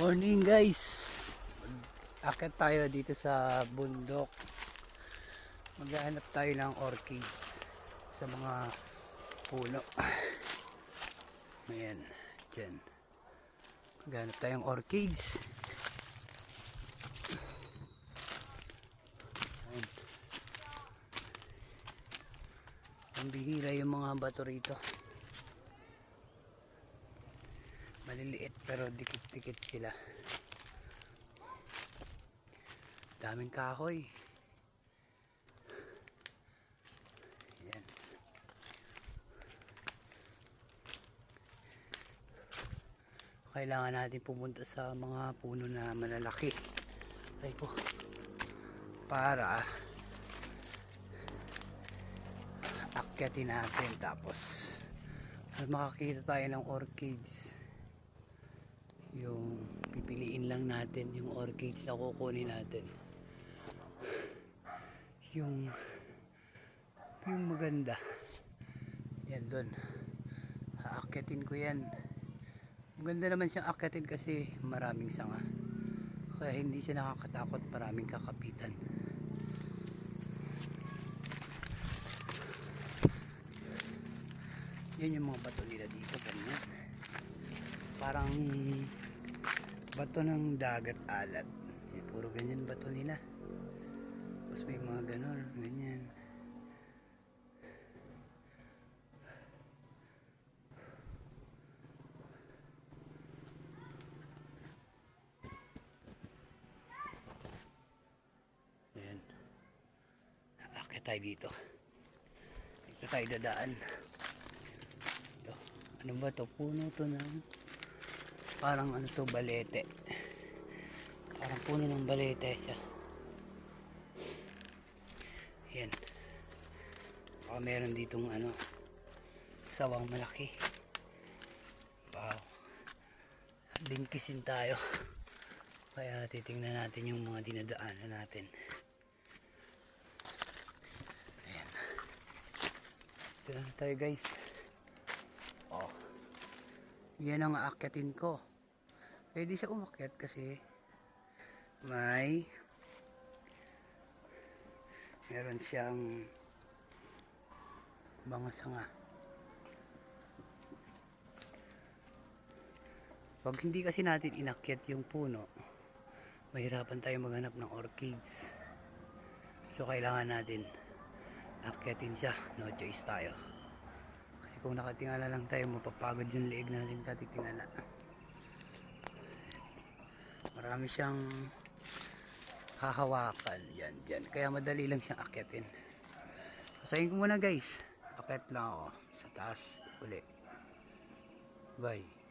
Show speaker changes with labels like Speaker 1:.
Speaker 1: Morning guys. Akit tayo dito sa bundok. Maghahanap tayo ng orchids sa mga puno. Ayan, dyan. Maghahanap tayong orchids. Ayan. Ang bihira yung mga bato rito. Maliliit pero dikit-dikit sila. Daming kahoy. Ayan. Kailangan natin pumunta sa mga puno na malalaki. Aray ko. Para akyatin natin tapos makakita tayo ng orchids. Yung pipiliin lang natin yung orchids na kukunin natin, yung maganda yan doon. Aakyatin ko yan. Maganda naman siyang akyatin kasi maraming sanga, kaya hindi siya nakakatakot, maraming kakapitan. Yan yung mga bato nila dito, ganyan. Parang bato ng dagat alat. Yan, puro ganyan bato nila. Tapos may mga ganon, ganyan. Ayan. Akit tayo dito. Dito tayo dadaan. Ito. Ano ba to? Puno to ng parang ano to, balete. Parang puno ng balete siya. Yan. Baka meron ditong ano, sawang malaki. Wow. Lingkisin tayo. Kaya titingnan natin yung mga dinadaanan natin. Ayan. Ito na tayo guys. Oh. Yan ang aakyatin ko. Pwede siya umakyat kasi meron siyang mga sanga. Pag hindi kasi natin inakyat yung puno, mahirapan tayo maghanap ng orchids. So kailangan natin akyatin siya. No choice tayo. Kasi kung nakatingala lang tayo, mapapagod yung leeg natin katitingala. Marami siyang hahawakan. Yan, dyan. Kaya madali lang siyang akyatin. Sasayin ko muna guys. Akyat lang ako sa taas uli. Bye.